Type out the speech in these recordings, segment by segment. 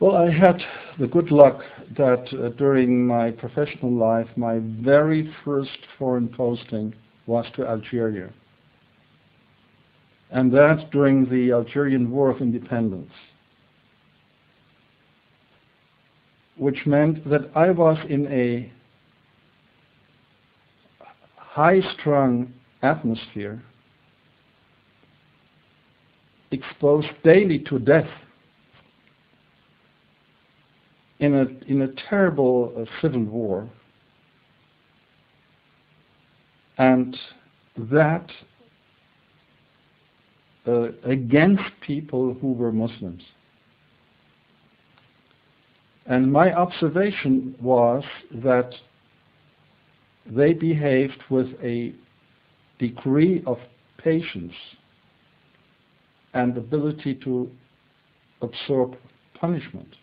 Well, I had the good luck that during my professional life, my very first foreign posting was to Algeria. And that during the Algerian War of Independence, which meant that I was in a high-strung atmosphere, exposed daily to death, in a terrible civil war, and that against people who were Muslims. And my observation was that they behaved with a degree of patience and ability to absorb punishment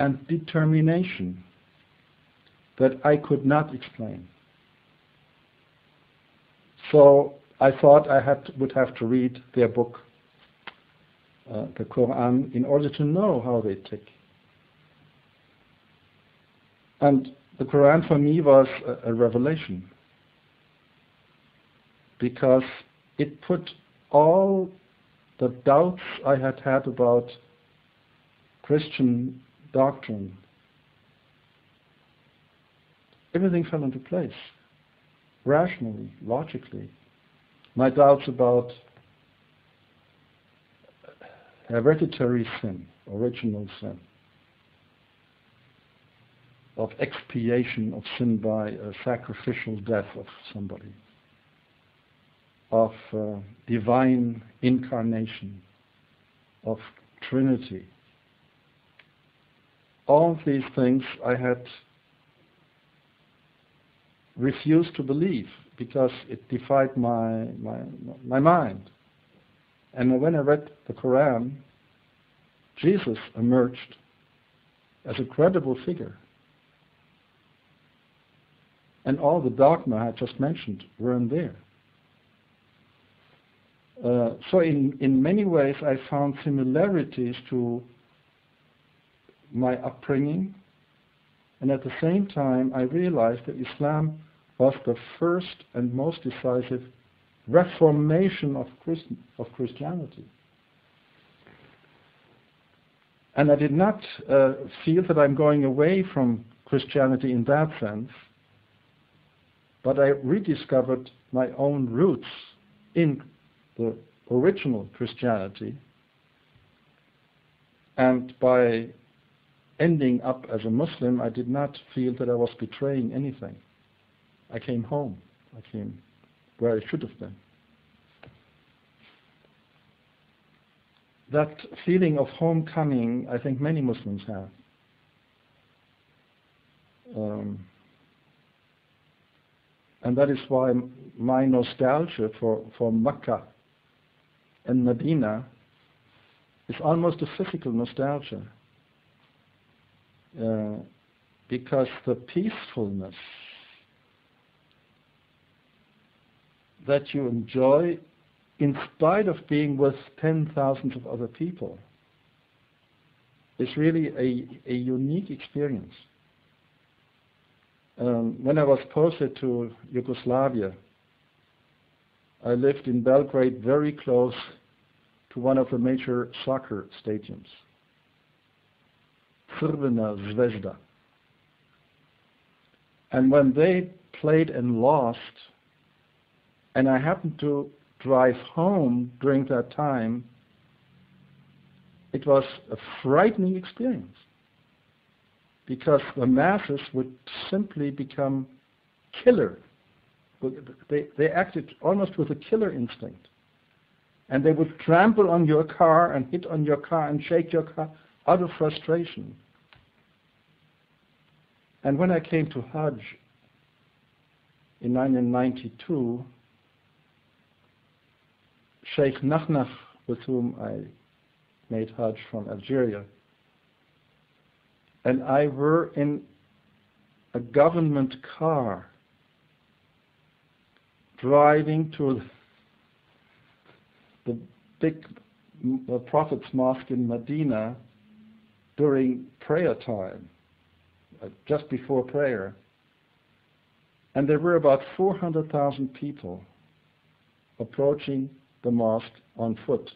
and determination that I could not explain. So I thought I would have to read their book, the Quran, in order to know how they tick. And the Quran for me was a revelation, because it put all the doubts I had had about Christian doctrine, everything fell into place, rationally, logically. My doubts about hereditary sin, original sin, of expiation of sin by a sacrificial death of somebody, of divine incarnation, of Trinity. All of these things I had refused to believe because it defied my mind. And when I read the Quran, Jesus emerged as a credible figure. And all the dogma I just mentioned weren't there. So in many ways I found similarities to my upbringing, and at the same time I realized that Islam was the first and most decisive reformation of Christianity. And I did not feel that I'm going away from Christianity in that sense, but I rediscovered my own roots in the original Christianity, and by ending up as a Muslim, I did not feel that I was betraying anything. I came home. I came where I should have been. That feeling of homecoming, I think many Muslims have. And that is why my nostalgia for Mecca and Medina is almost a physical nostalgia. Because the peacefulness that you enjoy in spite of being with 10,000 of other people is really a unique experience. When I was posted to Yugoslavia, I lived in Belgrade, very close to one of the major soccer stadiums, Crvena Zvezda. And when they played and lost, and I happened to drive home during that time, it was a frightening experience, because the masses would simply become killer. They acted almost with a killer instinct. And they would trample on your car and hit on your car and shake your car out of frustration. And when I came to Hajj in 1992, Sheikh Nakhnaf, with whom I made Hajj from Algeria, and I were in a government car driving to the big the Prophet's mosque in Medina during prayer time, just before prayer. And there were about 400,000 people approaching the mosque on foot.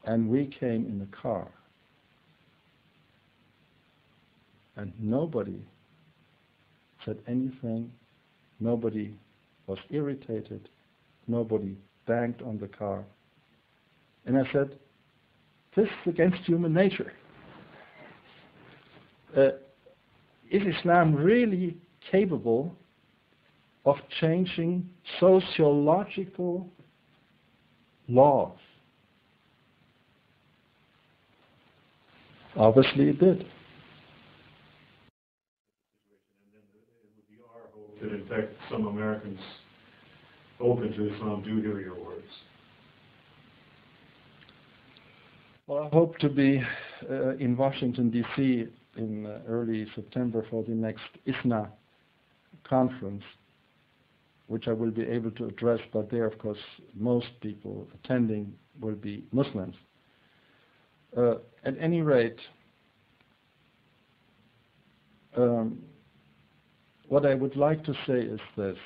And we came in a car. And nobody said anything. Nobody was irritated. Nobody banged on the car. And I said, this is against human nature. Is Islam really capable of changing sociological laws? Obviously it did. That in fact some Americans open to Islam do hear your words. Well, I hope to be in Washington, D.C. in early September for the next ISNA conference, which I will be able to address, but there, of course, most people attending will be Muslims. At any rate, what I would like to say is this.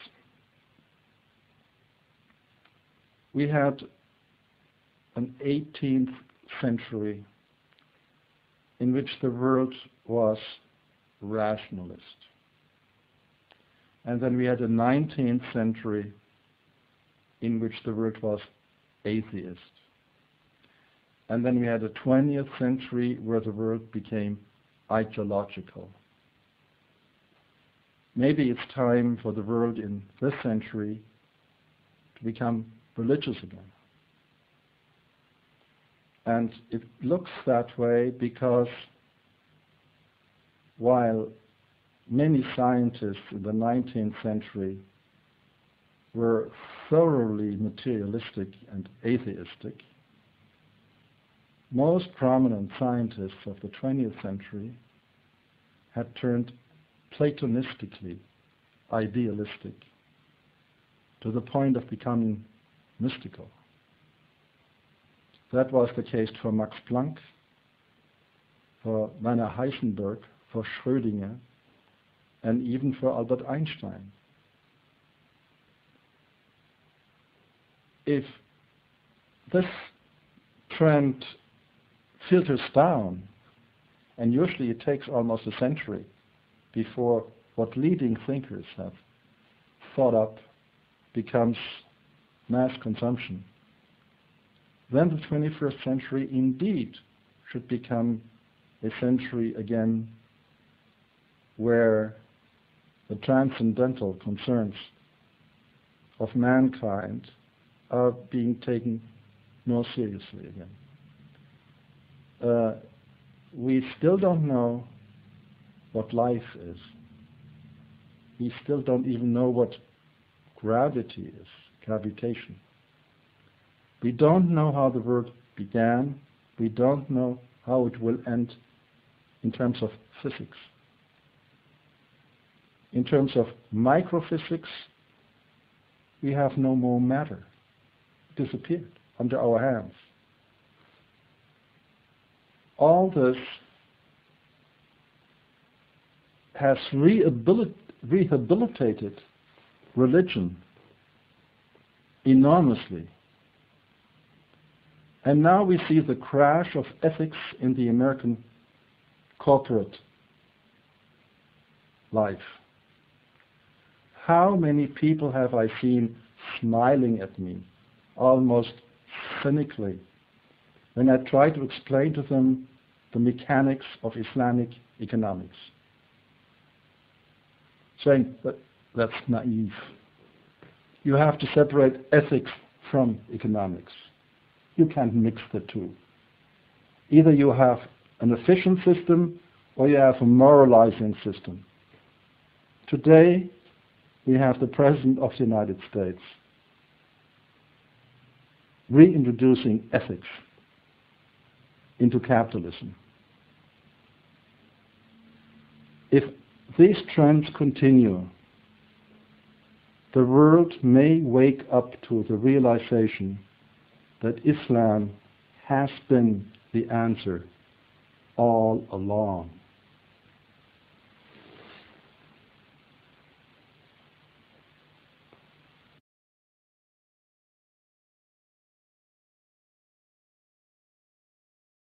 We had an 18th century in which the world was rationalist. And then we had a 19th century in which the world was atheist. And then we had a 20th century where the world became ideological. Maybe it's time for the world in this century to become religious again. And it looks that way because while many scientists in the 19th century were thoroughly materialistic and atheistic, most prominent scientists of the 20th century had turned platonistically idealistic to the point of becoming mystical. That was the case for Max Planck, for Werner Heisenberg, for Schrödinger, and even for Albert Einstein. If this trend filters down, and usually it takes almost a century before what leading thinkers have thought up becomes mass consumption, then the 21st century indeed should become a century again where the transcendental concerns of mankind are being taken more seriously again. We still don't know what life is. We still don't even know what gravity is, gravitation. We don't know how the world began. We don't know how it will end in terms of physics. In terms of microphysics, we have no more matter. It disappeared under our hands. All this has rehabilitated religion enormously. And now we see the crash of ethics in the American corporate life. How many people have I seen smiling at me, almost cynically, when I try to explain to them the mechanics of Islamic economics? Saying that that's naive. You have to separate ethics from economics. You can't mix the two. Either you have an efficient system or you have a moralizing system. Today, we have the President of the United States reintroducing ethics into capitalism. If these trends continue, the world may wake up to the realization that Islam has been the answer all along.